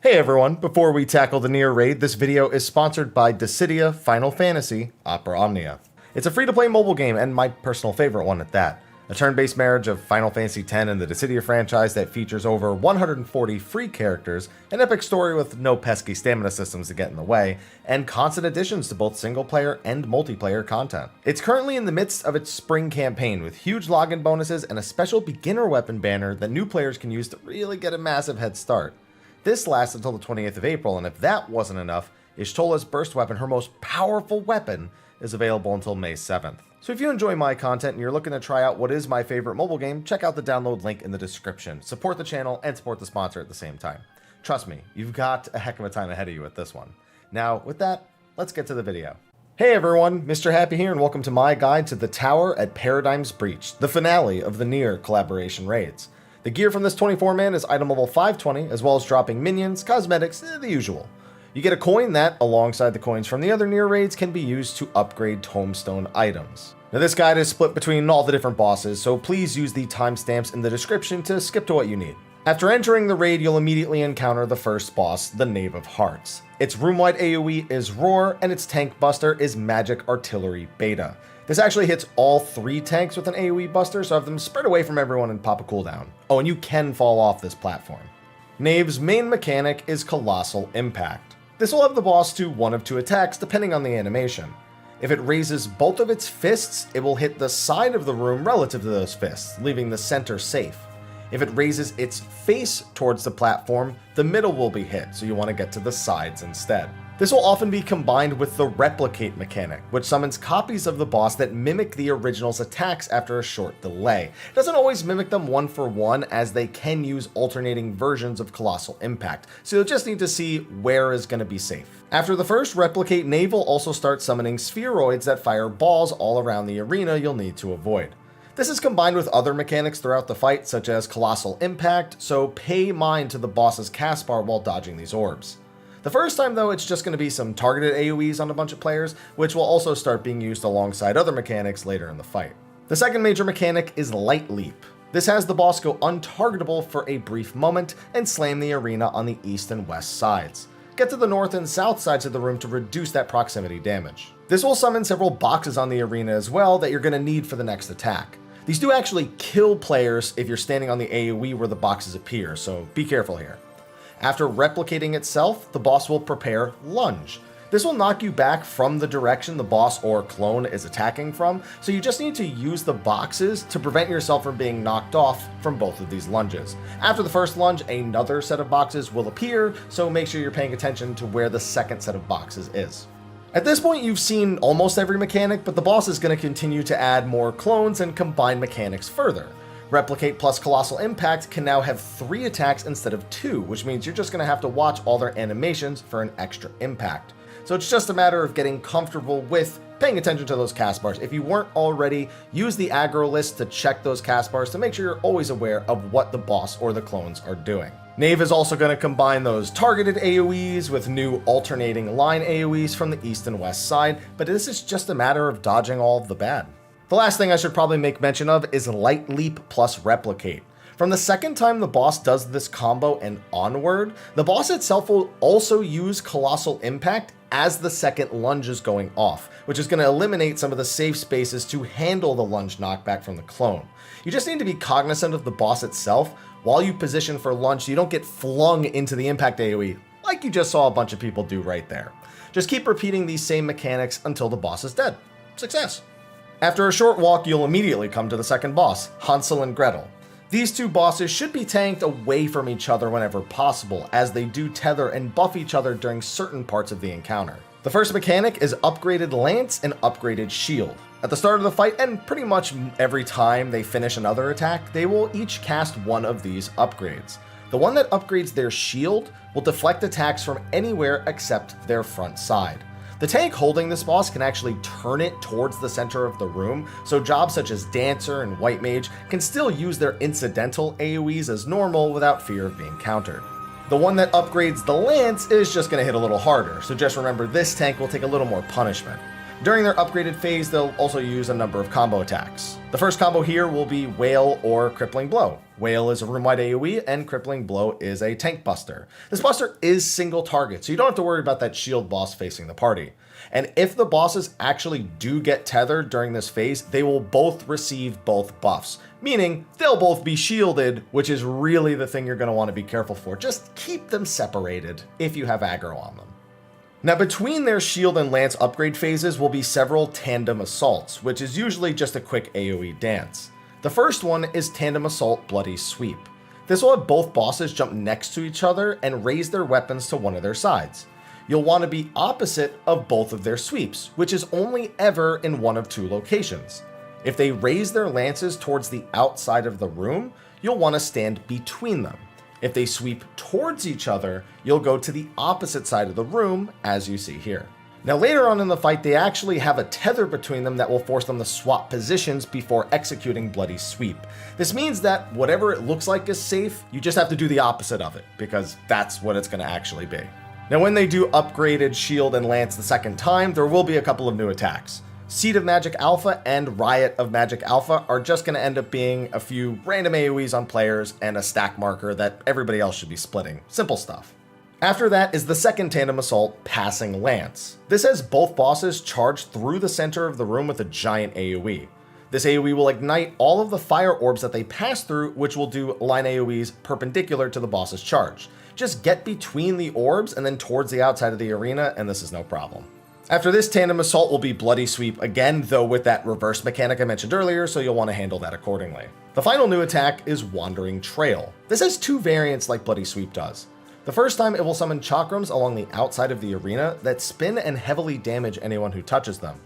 Hey everyone, before we tackle the Nier raid, this video is sponsored by Dissidia Final Fantasy Opera Omnia. It's a free-to-play mobile game, and my personal favorite one at that. A turn-based marriage of Final Fantasy X and the Dissidia franchise that features over 140 free characters, an epic story with no pesky stamina systems to get in the way, and constant additions to both single-player and multiplayer content. It's currently in the midst of its spring campaign with huge login bonuses and a special beginner weapon banner that new players can use to really get a massive head start. This lasts until the 28th of April, and if that wasn't enough, Y'shtola's burst weapon, her most powerful weapon, is available until May 7th. So if you enjoy my content and you're looking to try out what is my favorite mobile game, check out the download link in the description. Support the channel and support the sponsor at the same time. Trust me, you've got a heck of a time ahead of you with this one. Now, with that, let's get to the video. Hey everyone, Mr. Happy here, and welcome to my guide to the Tower at Paradigm's Breach, the finale of the Nier collaboration raids. The gear from this 24-man is item level 520, as well as dropping minions, cosmetics, the usual. You get a coin that, alongside the coins from the other Nier raids, can be used to upgrade tombstone items. Now this guide is split between all the different bosses, so please use the timestamps in the description to skip to what you need. After entering the raid, you'll immediately encounter the first boss, the Knave of Hearts. Its room-wide AoE is Roar, and its tank buster is Magic Artillery Beta. This actually hits all 3 tanks with an AoE buster, so have them spread away from everyone and pop a cooldown. Oh, and you can fall off this platform. Knave's main mechanic is Colossal Impact. This will have the boss do one of 2 attacks depending on the animation. If it raises both of its fists, it will hit the side of the room relative to those fists, leaving the center safe. If it raises its face towards the platform, the middle will be hit, so you want to get to the sides instead. This will often be combined with the Replicate mechanic, which summons copies of the boss that mimic the original's attacks after a short delay. It doesn't always mimic them one for one, as they can use alternating versions of Colossal Impact, so you'll just need to see where is going to be safe. After the first Replicate, Knave will also start summoning spheroids that fire balls all around the arena you'll need to avoid. This is combined with other mechanics throughout the fight, such as Colossal Impact, so pay mind to the boss's cast bar while dodging these orbs. The first time though, it's just going to be some targeted AoEs on a bunch of players, which will also start being used alongside other mechanics later in the fight. The second major mechanic is Light Leap. This has the boss go untargetable for a brief moment and slam the arena on the east and west sides. Get to the north and south sides of the room to reduce that proximity damage. This will summon several boxes on the arena as well that you're going to need for the next attack. These do actually kill players if you're standing on the AoE where the boxes appear, so be careful here. After replicating itself, the boss will prepare Lunge. This will knock you back from the direction the boss or clone is attacking from, so you just need to use the boxes to prevent yourself from being knocked off from both of these lunges. After the first lunge, another set of boxes will appear, so make sure you're paying attention to where the second set of boxes is. At this point, you've seen almost every mechanic, but the boss is going to continue to add more clones and combine mechanics further. Replicate plus Colossal Impact can now have 3 attacks instead of 2, which means you're just going to have to watch all their animations for an extra impact. So it's just a matter of getting comfortable with paying attention to those cast bars. If you weren't already, use the aggro list to check those cast bars to make sure you're always aware of what the boss or the clones are doing. Knave is also going to combine those targeted AoEs with new alternating line AoEs from the east and west side, but this is just a matter of dodging all of the bad. The last thing I should probably make mention of is Light Leap plus Replicate. From the second time the boss does this combo and onward, the boss itself will also use Colossal Impact as the second lunge is going off, which is going to eliminate some of the safe spaces to handle the lunge knockback from the clone. You just need to be cognizant of the boss itself while you position for lunge so you don't get flung into the impact AoE like you just saw a bunch of people do right there. Just keep repeating these same mechanics until the boss is dead. Success! After a short walk, you'll immediately come to the second boss, Hansel and Gretel. These 2 bosses should be tanked away from each other whenever possible, as they do tether and buff each other during certain parts of the encounter. The first mechanic is Upgraded Lance and Upgraded Shield. At the start of the fight, and pretty much every time they finish another attack, they will each cast one of these upgrades. The one that upgrades their shield will deflect attacks from anywhere except their front side. The tank holding this boss can actually turn it towards the center of the room, so jobs such as Dancer and White Mage can still use their incidental AoEs as normal without fear of being countered. The one that upgrades the Lance is just going to hit a little harder, so just remember this tank will take a little more punishment. During their upgraded phase, they'll also use a number of combo attacks. The first combo here will be Wail or Crippling Blow. Wail is a room-wide AoE, and Crippling Blow is a tank buster. This buster is single target, so you don't have to worry about that shield boss facing the party. And if the bosses actually do get tethered during this phase, they will both receive both buffs, meaning they'll both be shielded, which is really the thing you're going to want to be careful for. Just keep them separated if you have aggro on them. Now, between their shield and lance upgrade phases will be several tandem assaults, which is usually just a quick AoE dance. The first one is Tandem Assault Bloody Sweep. This will have both bosses jump next to each other and raise their weapons to one of their sides. You'll want to be opposite of both of their sweeps, which is only ever in one of two locations. If they raise their lances towards the outside of the room, you'll want to stand between them. If they sweep towards each other, you'll go to the opposite side of the room, as you see here. Now, later on in the fight, they actually have a tether between them that will force them to swap positions before executing Bloody Sweep. This means that whatever it looks like is safe, you just have to do the opposite of it, because that's what it's going to actually be. Now, when they do upgraded Shield and Lance the second time, there will be a couple of new attacks. Seed of Magic Alpha and Riot of Magic Alpha are just going to end up being a few random AoEs on players and a stack marker that everybody else should be splitting. Simple stuff. After that is the second Tandem Assault, Passing Lance. This has both bosses charge through the center of the room with a giant AoE. This AoE will ignite all of the fire orbs that they pass through, which will do line AoEs perpendicular to the boss's charge. Just get between the orbs and then towards the outside of the arena, and this is no problem. After this, Tandem Assault will be Bloody Sweep again, though with that reverse mechanic I mentioned earlier, so you'll want to handle that accordingly. The final new attack is Wandering Trail. This has two variants like Bloody Sweep does. The first time, it will summon chakrams along the outside of the arena that spin and heavily damage anyone who touches them.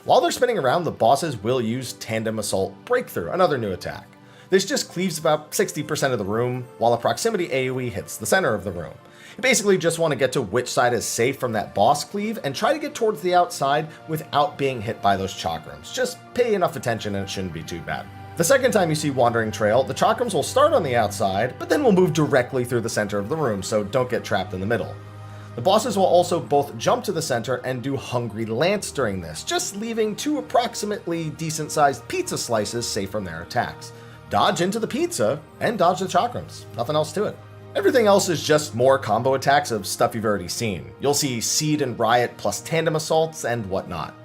While they're spinning around, the bosses will use Tandem Assault Breakthrough, another new attack. This just cleaves about 60% of the room, while a proximity AoE hits the center of the room. You basically just want to get to which side is safe from that boss cleave and try to get towards the outside without being hit by those chakrams. Just pay enough attention and it shouldn't be too bad. The second time you see Wandering Trail, the chakrams will start on the outside, but then will move directly through the center of the room, so don't get trapped in the middle. The bosses will also both jump to the center and do Hungry Lance during this, just leaving two approximately decent-sized pizza slices safe from their attacks. Dodge into the pizza and dodge the chakrams. Nothing else to it. Everything else is just more combo attacks of stuff you've already seen. You'll see Seed and Riot plus Tandem Assaults and whatnot.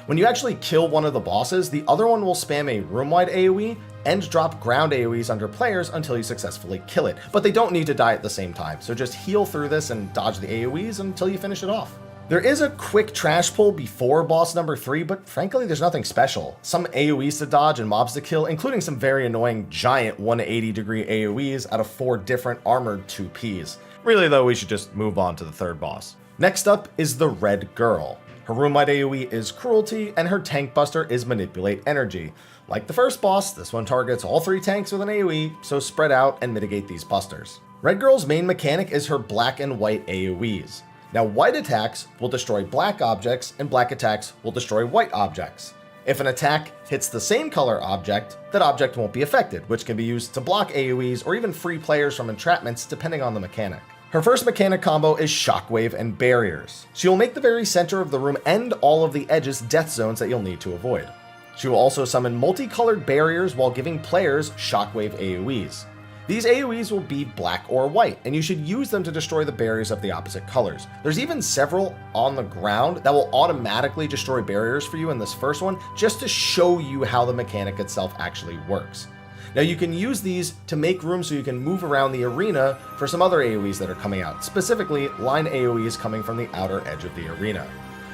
When you actually kill one of the bosses, the other one will spam a room-wide AoE and drop ground AoEs under players until you successfully kill it. But they don't need to die at the same time, so just heal through this and dodge the AoEs until you finish it off. There is a quick trash pull before boss number 3, but frankly there's nothing special. Some AoEs to dodge and mobs to kill, including some very annoying giant 180-degree AoEs out of 4 different armored 2Ps. Really though, we should just move on to the third boss. Next up is the Red Girl. Her room-wide AoE is Cruelty, and her tank buster is Manipulate Energy. Like the first boss, this one targets all 3 tanks with an AoE, so spread out and mitigate these busters. Red Girl's main mechanic is her black and white AoEs. Now, white attacks will destroy black objects, and black attacks will destroy white objects. If an attack hits the same color object, that object won't be affected, which can be used to block AoEs or even free players from entrapments depending on the mechanic. Her first mechanic combo is Shockwave and Barriers. She will make the very center of the room and all of the edges death zones that you'll need to avoid. She will also summon multicolored barriers while giving players Shockwave AoEs. These AoEs will be black or white, and you should use them to destroy the barriers of the opposite colors. There's even several on the ground that will automatically destroy barriers for you in this first one, just to show you how the mechanic itself actually works. Now you can use these to make room so you can move around the arena for some other AoEs that are coming out, specifically line AoEs coming from the outer edge of the arena.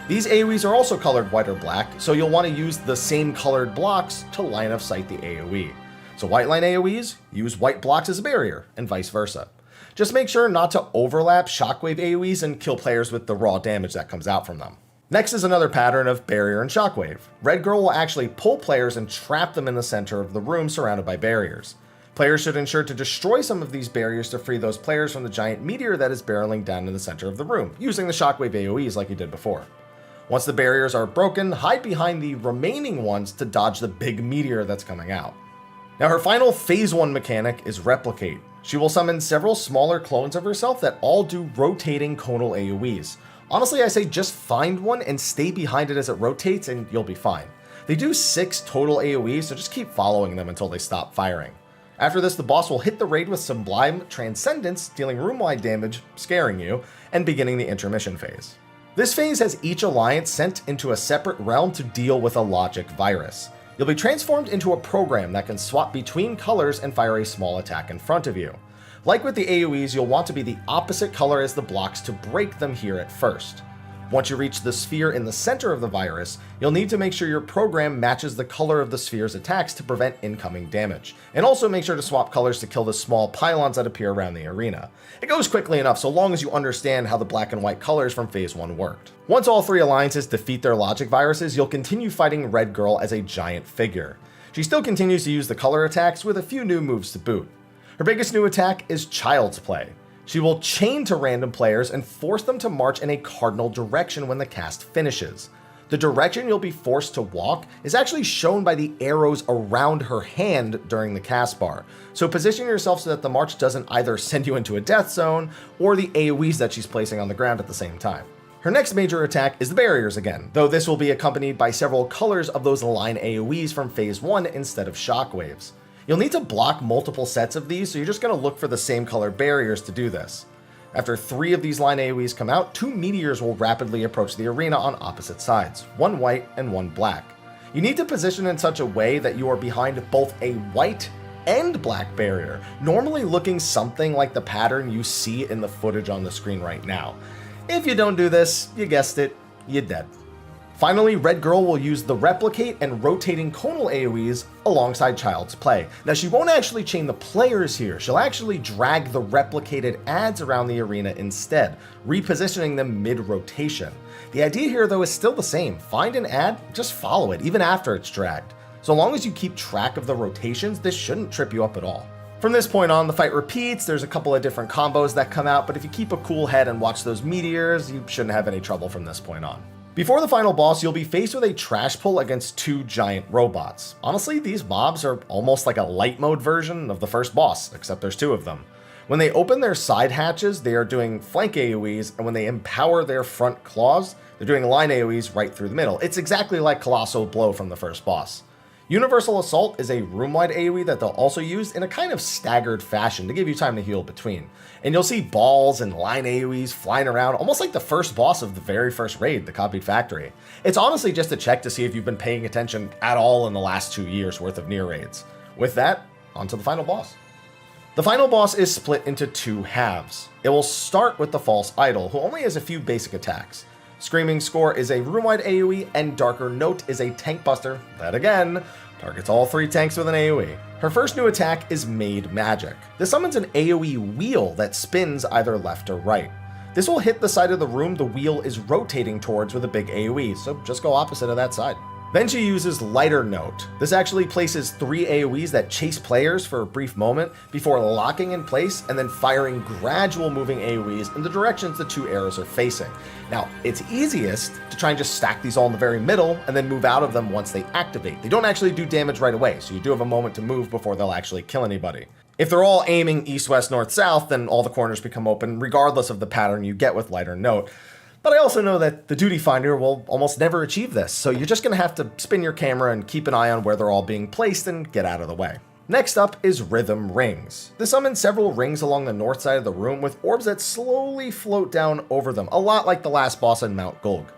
These AoEs are also colored white or black, so you'll want to use the same colored blocks to line of sight the AoE. So white line AoEs, use white blocks as a barrier, and vice versa. Just make sure not to overlap Shockwave AoEs and kill players with the raw damage that comes out from them. Next is another pattern of Barrier and Shockwave. Red Girl will actually pull players and trap them in the center of the room surrounded by barriers. Players should ensure to destroy some of these barriers to free those players from the giant meteor that is barreling down in the center of the room, using the Shockwave AoEs like you did before. Once the barriers are broken, hide behind the remaining ones to dodge the big meteor that's coming out. Now her final Phase 1 mechanic is Replicate. She will summon several smaller clones of herself that all do rotating conal AoEs. Honestly, I say just find one and stay behind it as it rotates and you'll be fine. They do 6 total AoEs, so just keep following them until they stop firing. After this, the boss will hit the raid with Sublime Transcendence, dealing room-wide damage, scaring you, and beginning the intermission phase. This phase has each alliance sent into a separate realm to deal with a logic virus. You'll be transformed into a program that can swap between colors and fire a small attack in front of you. Like with the AoEs, you'll want to be the opposite color as the blocks to break them here at first. Once you reach the sphere in the center of the virus, you'll need to make sure your program matches the color of the sphere's attacks to prevent incoming damage, and also make sure to swap colors to kill the small pylons that appear around the arena. It goes quickly enough so long as you understand how the black and white colors from Phase 1 worked. Once all 3 alliances defeat their logic viruses, you'll continue fighting Red Girl as a giant figure. She still continues to use the color attacks with a few new moves to boot. Her biggest new attack is Child's Play. She will chain to random players and force them to march in a cardinal direction when the cast finishes. The direction you'll be forced to walk is actually shown by the arrows around her hand during the cast bar, so position yourself so that the march doesn't either send you into a death zone or the AoEs that she's placing on the ground at the same time. Her next major attack is the barriers again, though this will be accompanied by several colors of those line AoEs from Phase 1 instead of shockwaves. You'll need to block multiple sets of these, so you're just going to look for the same color barriers to do this. After 3 of these line AoEs come out, 2 meteors will rapidly approach the arena on opposite sides, 1 white and 1 black. You need to position in such a way that you are behind both a white and black barrier, normally looking something like the pattern you see in the footage on the screen right now. If you don't do this, you guessed it, you're dead. Finally, Red Girl will use the Replicate and Rotating Conal AoEs alongside Child's Play. Now, she won't actually chain the players here, she'll actually drag the replicated ads around the arena instead, repositioning them mid-rotation. The idea here, though, is still the same. Find an ad, just follow it, even after it's dragged. So long as you keep track of the rotations, this shouldn't trip you up at all. From this point on, the fight repeats. There's a couple of different combos that come out, but if you keep a cool head and watch those meteors, you shouldn't have any trouble from this point on. Before the final boss, you'll be faced with a trash pull against 2 giant robots. Honestly, these mobs are almost like a light mode version of the first boss, except there's 2 of them. When they open their side hatches, they are doing flank AoEs, and when they empower their front claws, they're doing line AoEs right through the middle. It's exactly like Colossal Blow from the first boss. Universal Assault is a room-wide AoE that they'll also use in a kind of staggered fashion to give you time to heal between. And you'll see balls and line AoEs flying around, almost like the first boss of the very first raid, the Copied Factory. It's honestly just a check to see if you've been paying attention at all in the last 2 years worth of Nier raids. With that, on to the final boss. The final boss is split into 2 halves. It will start with the False Idol, who only has a few basic attacks. Screaming Score is a room-wide AoE, and Darker Note is a tank buster that, again, targets all 3 tanks with an AoE. Her first new attack is Made Magic. This summons an AoE wheel that spins either left or right. This will hit the side of the room the wheel is rotating towards with a big AoE, so just go opposite of that side. Then she uses Lighter Note. This actually places 3 AoEs that chase players for a brief moment before locking in place and then firing gradual moving AoEs in the directions the 2 arrows are facing. Now, it's easiest to try and just stack these all in the very middle and then move out of them once they activate. They don't actually do damage right away, so you do have a moment to move before they'll actually kill anybody. If they're all aiming east, west, north, south, then all the corners become open regardless of the pattern you get with Lighter Note. But I also know that the Duty Finder will almost never achieve this, so you're just going to have to spin your camera and keep an eye on where they're all being placed and get out of the way. Next up is Rhythm Rings. This summons several rings along the north side of the room with orbs that slowly float down over them, a lot like the last boss in Mount Gulg.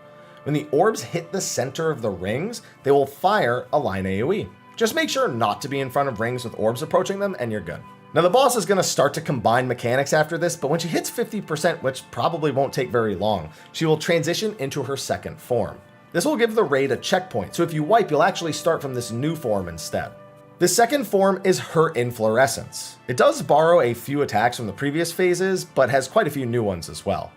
When the orbs hit the center of the rings, they will fire a line AoE. Just make sure not to be in front of rings with orbs approaching them and you're good. Now the boss is going to start to combine mechanics after this, but when she hits 50%, which probably won't take very long, she will transition into her second form. This will give the raid a checkpoint, so if you wipe, you'll actually start from this new form instead. The second form is her Inflorescence. It does borrow a few attacks from the previous phases, but has quite a few new ones as well.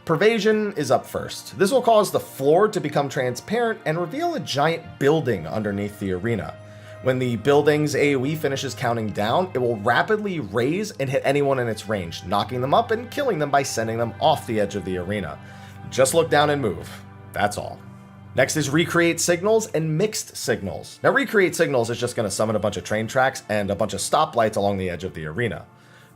Pervasion is up first. This will cause the floor to become transparent and reveal a giant building underneath the arena. When the building's AoE finishes counting down, it will rapidly raise and hit anyone in its range, knocking them up and killing them by sending them off the edge of the arena. Just look down and move. That's all. Next is Recreate Signals and Mixed Signals. Now Recreate Signals is just going to summon a bunch of train tracks and a bunch of stoplights along the edge of the arena.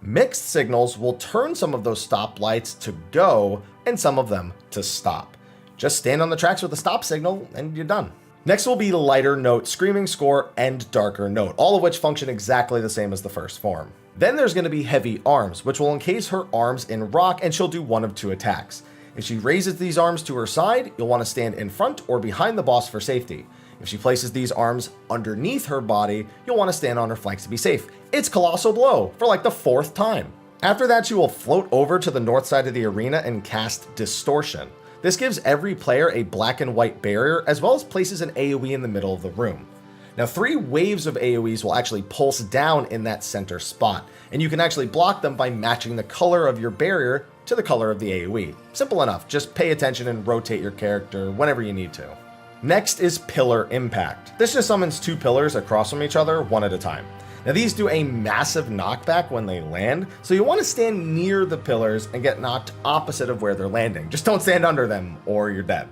Mixed Signals will turn some of those stoplights to go, and some of them to stop. Just stand on the tracks with a stop signal and you're done. Next will be Lighter Note, Screaming Score, and Darker Note, all of which function exactly the same as the first form. Then there's going to be Heavy Arms, which will encase her arms in rock and she'll do one of two attacks. If she raises these arms to her side, you'll want to stand in front or behind the boss for safety. If she places these arms underneath her body, you'll want to stand on her flanks to be safe. It's Colossal Blow for like the 4th time. After that, she will float over to the north side of the arena and cast Distortion. This gives every player a black and white barrier, as well as places an AoE in the middle of the room. Now, 3 waves of AoEs will actually pulse down in that center spot, and you can actually block them by matching the color of your barrier to the color of the AoE. Simple enough, just pay attention and rotate your character whenever you need to. Next is Pillar Impact. This just summons 2 pillars across from each other, one at a time. Now these do a massive knockback when they land, so you want to stand near the pillars and get knocked opposite of where they're landing. Just don't stand under them or you're dead.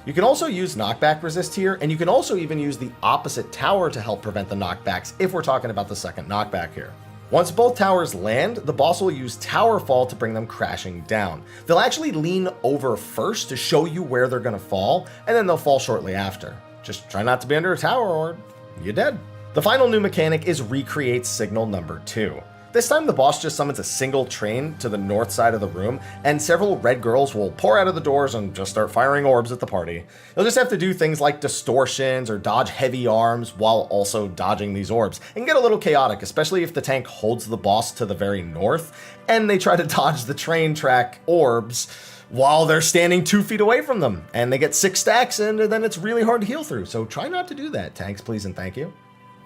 You can also use knockback resist here, and you can also even use the opposite tower to help prevent the knockbacks if we're talking about the second knockback here. Once both towers land, the boss will use Tower Fall to bring them crashing down. They'll actually lean over first to show you where they're going to fall, and then they'll fall shortly after. Just try not to be under a tower or you're dead. The final new mechanic is Recreate Signal number 2. This time the boss just summons a single train to the north side of the room, and several red girls will pour out of the doors and just start firing orbs at the party. You'll just have to do things like distortions or dodge heavy arms while also dodging these orbs, and get a little chaotic, especially if the tank holds the boss to the very north, and they try to dodge the train track orbs while they're standing 2 feet away from them, and they get 6 stacks, and then it's really hard to heal through, so try not to do that, tanks, please and thank you.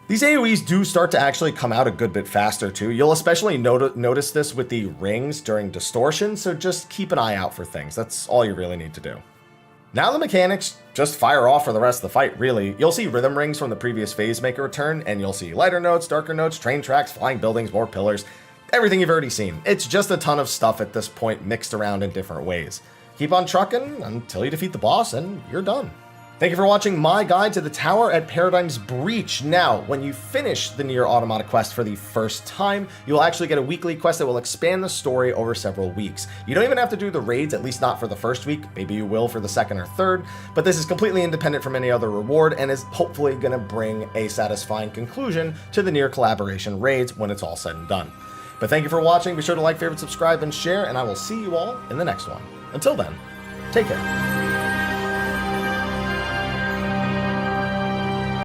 These AoEs do start to actually come out a good bit faster too. You'll especially notice this with the rings during distortion, so just keep an eye out for things. That's all you really need to do. Now the mechanics just fire off for the rest of the fight, really. You'll see rhythm rings from the previous phase make a return, and you'll see lighter notes, darker notes, train tracks, flying buildings, more pillars, everything you've already seen. It's just a ton of stuff at this point mixed around in different ways. Keep on trucking until you defeat the boss and you're done. Thank you for watching my guide to the Tower at Paradigm's Breach. Now, when you finish the Nier Automata quest for the first time, you'll actually get a weekly quest that will expand the story over several weeks. You don't even have to do the raids, at least not for the first week. Maybe you will for the second or third, but this is completely independent from any other reward and is hopefully going to bring a satisfying conclusion to the Nier collaboration raids when it's all said and done. But thank you for watching. Be sure to like, favorite, subscribe, and share, and I will see you all in the next one. Until then, take care.